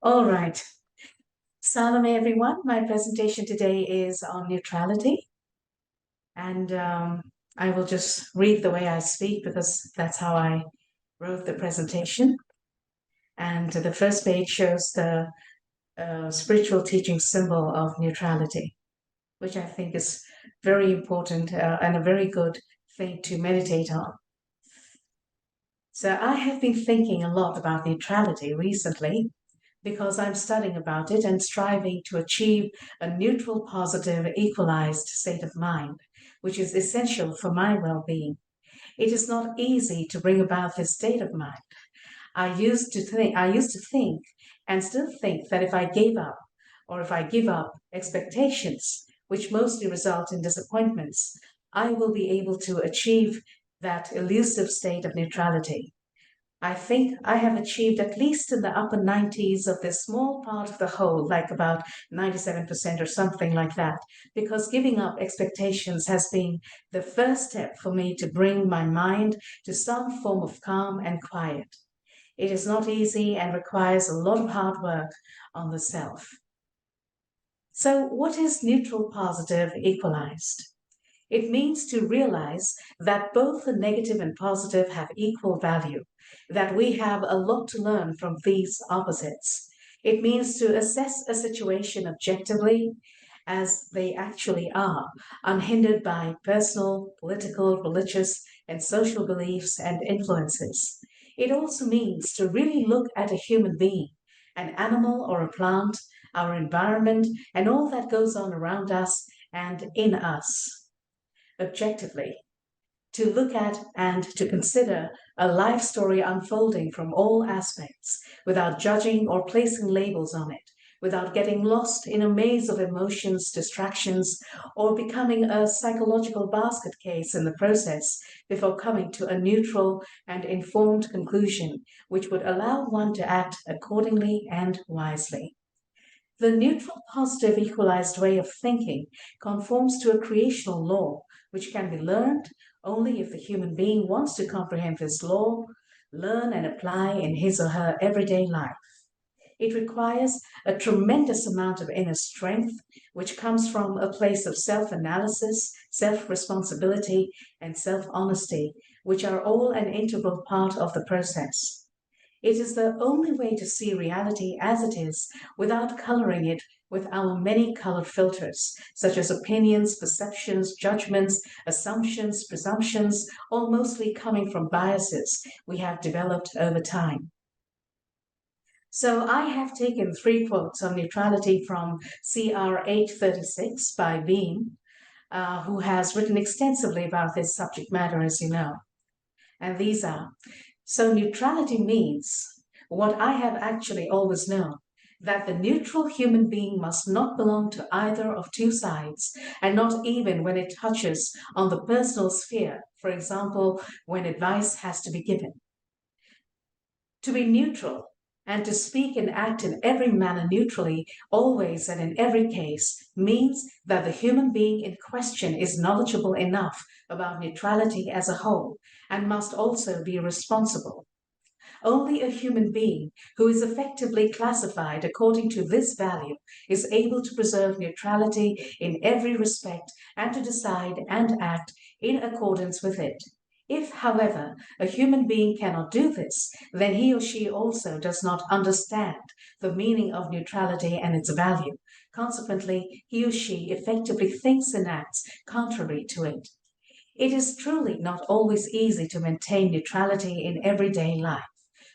All right. Salome, everyone. My presentation today is on neutrality. And I will just read the way I speak because that's how I wrote the presentation. And the first page shows the spiritual teaching symbol of neutrality, which I think is very important and a very good thing to meditate on. So I have been thinking a lot about neutrality recently because I'm studying about it and striving to achieve a neutral, positive, equalized state of mind, which is essential for my well-being. It is not easy to bring about this state of mind. I used to think and still think that if I gave up or if I give up expectations, which mostly result in disappointments, I will be able to achieve that elusive state of neutrality. I think I have achieved at least in the upper 90s of this small part of the whole, like about 97% or something like that, because giving up expectations has been the first step for me to bring my mind to some form of calm and quiet. It is not easy and requires a lot of hard work on the self. So, what is neutral positive equalized? It means to realize that both the negative and positive have equal value, that we have a lot to learn from these opposites. It means to assess a situation objectively as they actually are, unhindered by personal, political, religious, and social beliefs and influences. It also means to really look at a human being, an animal or a plant, our environment, and all that goes on around us and in us objectively, to look at and to consider a life story unfolding from all aspects without judging or placing labels on it, without getting lost in a maze of emotions, distractions, or becoming a psychological basket case in the process before coming to a neutral and informed conclusion which would allow one to act accordingly and wisely. The neutral, positive, equalized way of thinking conforms to a creational law which can be learned only if the human being wants to comprehend this law, learn and apply in his or her everyday life. It requires a tremendous amount of inner strength, which comes from a place of self analysis, self responsibility, and self honesty, which are all an integral part of the process. It is the only way to see reality as it is without coloring it with our many colored filters, such as opinions, perceptions, judgments, assumptions, presumptions, all mostly coming from biases we have developed over time. So I have taken three quotes on neutrality from CR 836 by Beam, who has written extensively about this subject matter, as you know. And these are: so neutrality means what I have actually always known, that the neutral human being must not belong to either of two sides, and not even when it touches on the personal sphere, for example, when advice has to be given. To be neutral and to speak and act in every manner neutrally, always and in every case, means that the human being in question is knowledgeable enough about neutrality as a whole and must also be responsible. Only a human being who is effectively classified according to this value is able to preserve neutrality in every respect and to decide and act in accordance with it. If, however, a human being cannot do this, then he or she also does not understand the meaning of neutrality and its value. Consequently, he or she effectively thinks and acts contrary to it. It is truly not always easy to maintain neutrality in everyday life,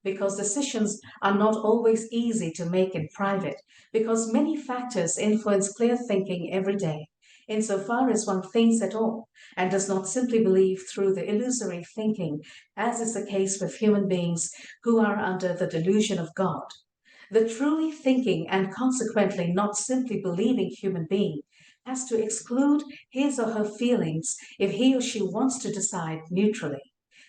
because decisions are not always easy to make in private, because many factors influence clear thinking every day, insofar as one thinks at all and does not simply believe through the illusory thinking, as is the case with human beings who are under the delusion of God. The truly thinking and consequently not simply believing human being has to exclude his or her feelings if he or she wants to decide neutrally.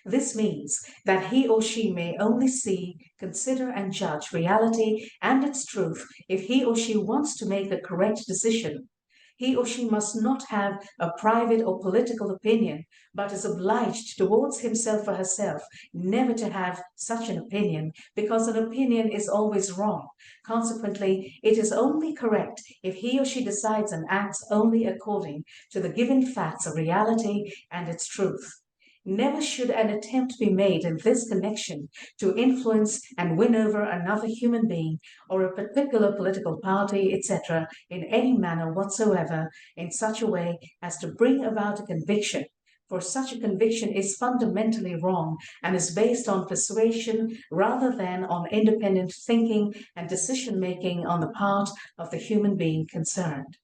This means that he or she may only see, consider, and judge reality and its truth if he or she wants to make a correct decision. He or she must not have a private or political opinion, but is obliged towards himself or herself never to have such an opinion, because an opinion is always wrong. Consequently, it is only correct if he or she decides and acts only according to the given facts of reality and its truth. Never should an attempt be made in this connection to influence and win over another human being or a particular political party, etc., in any manner whatsoever, in such a way as to bring about a conviction. For such a conviction is fundamentally wrong and is based on persuasion rather than on independent thinking and decision making on the part of the human being concerned.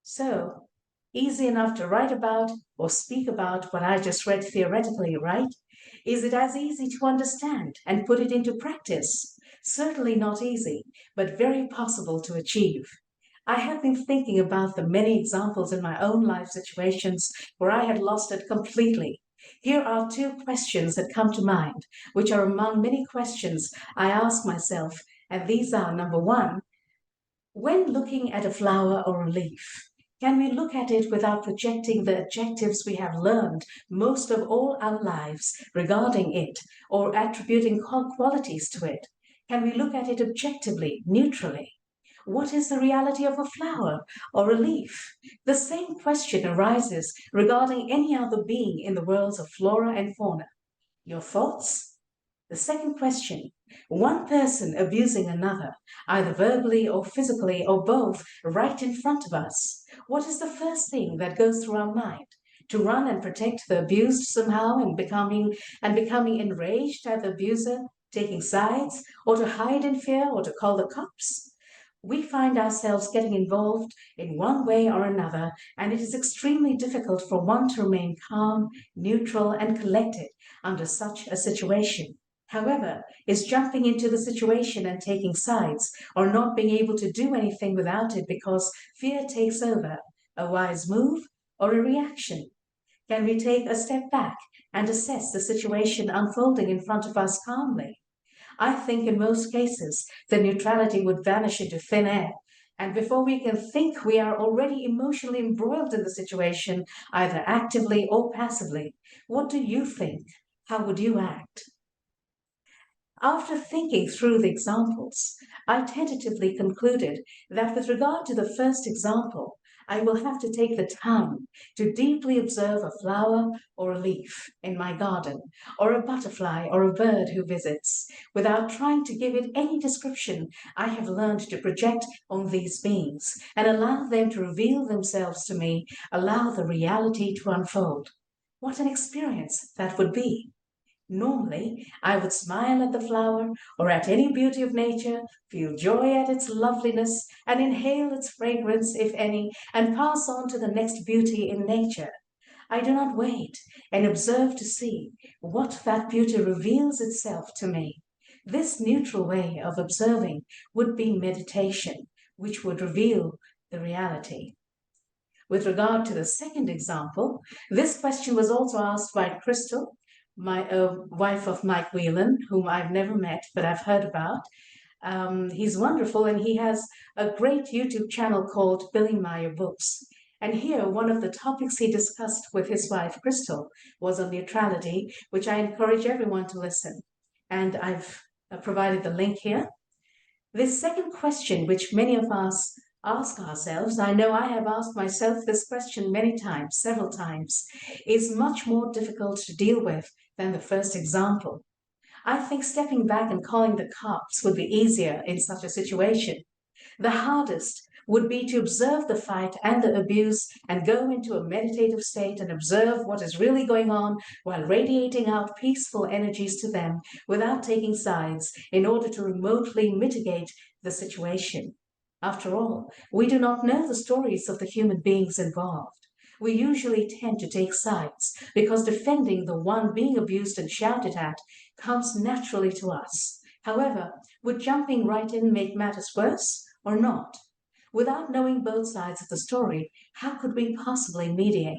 So, easy enough to write about or speak about what I just read theoretically, right? Is it as easy to understand and put it into practice? Certainly not easy, but very possible to achieve. I have been thinking about the many examples in my own life situations where I had lost it completely. Here are two questions that come to mind, which are among many questions I ask myself, and these are: number one, when looking at a flower or a leaf, can we look at it without projecting the adjectives we have learned most of all our lives regarding it, or attributing qualities to it? Can we look at it objectively, neutrally? What is the reality of a flower or a leaf? The same question arises regarding any other being in the worlds of flora and fauna. Your thoughts? The second question: one person abusing another, either verbally or physically or both, right in front of us. What is the first thing that goes through our mind? To run and protect the abused somehow and becoming enraged at the abuser, taking sides, or to hide in fear or to call the cops? We find ourselves getting involved in one way or another, and it is extremely difficult for one to remain calm, neutral, and collected under such a situation. However, is jumping into the situation and taking sides, or not being able to do anything without it because fear takes over, a wise move or a reaction? Can we take a step back and assess the situation unfolding in front of us calmly? I think in most cases the neutrality would vanish into thin air, and before we can think, we are already emotionally embroiled in the situation, either actively or passively. What do you think? How would you act? After thinking through the examples, I tentatively concluded that with regard to the first example, I will have to take the time to deeply observe a flower or a leaf in my garden, or a butterfly or a bird who visits, without trying to give it any description I have learned to project on these beings, and allow them to reveal themselves to me, allow the reality to unfold. What an experience that would be! Normally, I would smile at the flower or at any beauty of nature, feel joy at its loveliness, and inhale its fragrance, if any, and pass on to the next beauty in nature. I do not wait and observe to see what that beauty reveals itself to me. This neutral way of observing would be meditation, which would reveal the reality. With regard to the second example, this question was also asked by Crystal, my wife of Mike Whelan, whom I've never met, but I've heard about. He's wonderful, and he has a great YouTube channel called Billy Meyer Books. And here, one of the topics he discussed with his wife, Crystal, was on neutrality, which I encourage everyone to listen. And I've provided the link here. This second question, which many of us ask ourselves, I know I have asked myself this question many times, several times, is much more difficult to deal with than the first example. I think stepping back and calling the cops would be easier in such a situation. The hardest would be to observe the fight and the abuse and go into a meditative state and observe what is really going on while radiating out peaceful energies to them without taking sides in order to remotely mitigate the situation. After all, we do not know the stories of the human beings involved. We usually tend to take sides because defending the one being abused and shouted at comes naturally to us. However, would jumping right in make matters worse or not? Without knowing both sides of the story, how could we possibly mediate?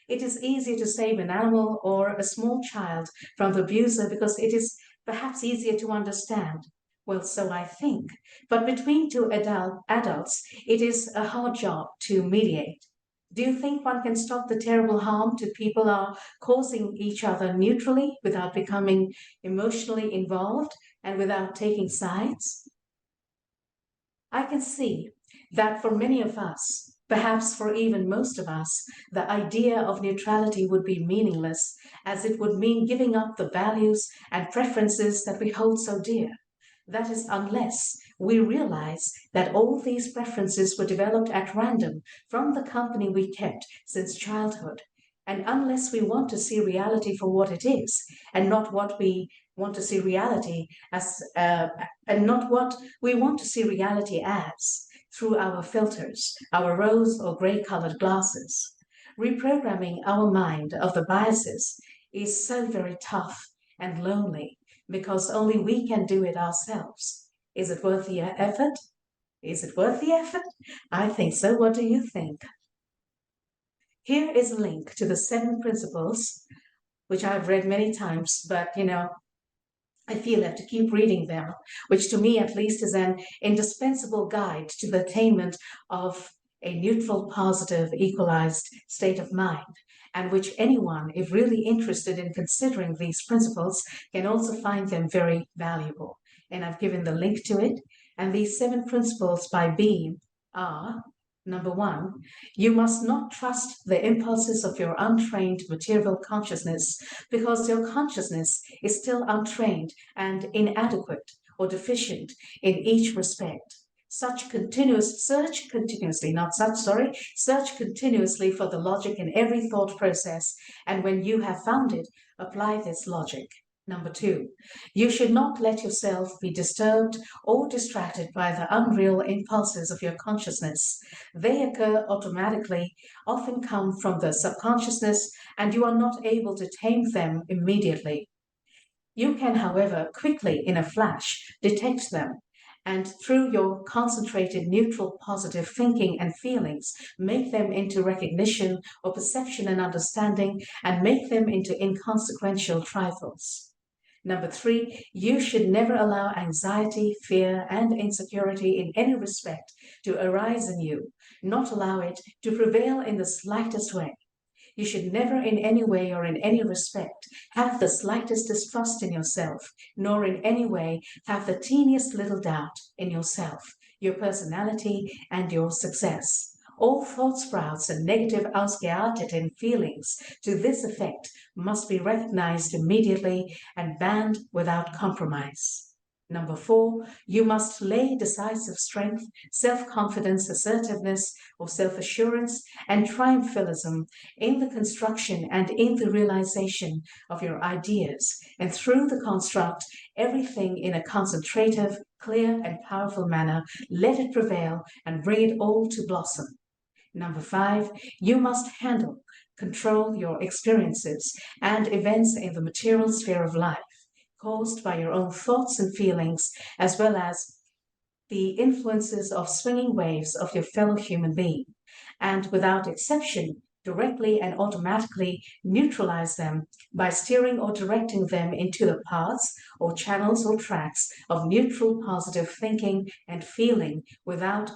It is easier to save an animal or a small child from the abuser because it is perhaps easier to understand. Well, so I think. But between two adults, it is a hard job to mediate. Do you think one can stop the terrible harm two people are causing each other neutrally without becoming emotionally involved and without taking sides? I can see that for many of us, perhaps for even most of us, the idea of neutrality would be meaningless, as it would mean giving up the values and preferences that we hold so dear. That is, unless we realize that all these preferences were developed at random from the company we kept since childhood. And unless we want to see reality for what it is, and not what we want to see reality as, and not what we want to see reality as through our filters, our rose or gray colored glasses. Reprogramming our mind of the biases is so very tough and lonely because only we can do it ourselves. Is it worth the effort? Is it worth the effort? I think so. What do you think? Here is a link to the 7 principles, which I've read many times, but I feel I have to keep reading them, which to me at least is an indispensable guide to the attainment of a neutral, positive, equalized state of mind, and which anyone, if really interested in considering these principles, can also find them very valuable. And I've given the link to it. And these 7 principles by Beam are: number 1, you must not trust the impulses of your untrained material consciousness because your consciousness is still untrained and inadequate or deficient in each respect. Search continuously for the logic in every thought process, and when you have found it, apply this logic. Number 2, you should not let yourself be disturbed or distracted by the unreal impulses of your consciousness. They occur automatically, often come from the subconsciousness, and you are not able to tame them immediately. You can, however, quickly, in a flash, detect them, and through your concentrated neutral positive thinking and feelings, make them into recognition or perception and understanding, and make them into inconsequential trifles. Number 3, you should never allow anxiety, fear, and insecurity in any respect to arise in you, not allow it to prevail in the slightest way. You should never in any way or in any respect have the slightest distrust in yourself, nor in any way have the teeniest little doubt in yourself, your personality, and your success. All thought sprouts and negative ausgearteten feelings to this effect must be recognized immediately and banned without compromise. Number 4, you must lay decisive strength, self-confidence, assertiveness, or self-assurance, and triumphalism in the construction and in the realization of your ideas, and through the construct, everything in a concentrative, clear, and powerful manner, let it prevail and bring it all to blossom. Number 5, you must handle, control your experiences and events in the material sphere of life, caused by your own thoughts and feelings, as well as the influences of swinging waves of your fellow human being, and without exception, directly and automatically neutralize them by steering or directing them into the paths or channels or tracks of neutral positive thinking and feeling without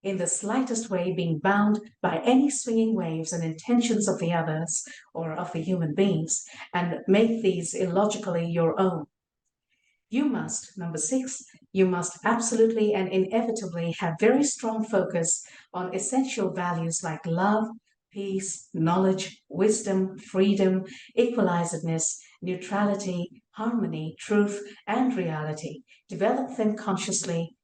in the slightest way being bound by any swinging waves and intentions of the others or of the human beings, and make these illogically your own. You must, number 6, you must absolutely and inevitably have very strong focus on essential values like love, peace, knowledge, wisdom, freedom, equalizedness, neutrality, harmony, truth, and reality. Develop them consciously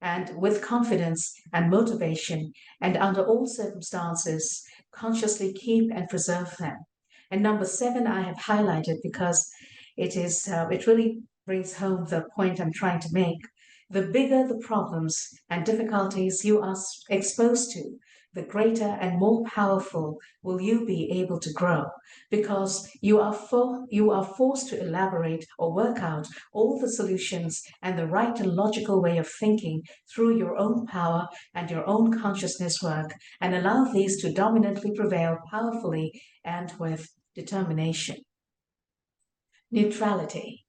and with confidence and motivation, and under all circumstances, consciously keep and preserve them. And number 7, I have highlighted because it really brings home the point I'm trying to make. The bigger the problems and difficulties you are exposed to, the greater and more powerful will you be able to grow, because you are forced to elaborate or work out all the solutions and the right and logical way of thinking through your own power and your own consciousness work, and allow these to dominantly prevail powerfully and with determination. Neutrality.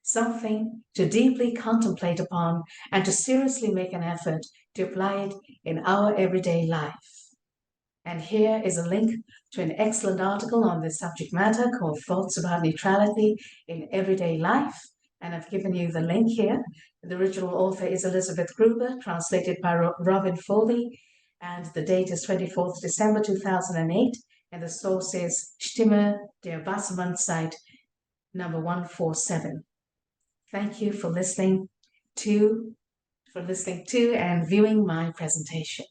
something to deeply contemplate upon and to seriously make an effort to apply it in our everyday life. And here is a link to an excellent article on this subject matter called Thoughts About Neutrality in Everyday Life. And I've given you the link here. The original author is Elizabeth Gruber, translated by Robin Foley, and the date is 24th December 2008, and the source is Stimme der Wassermann site number 147. Thank you for listening to and viewing my presentation.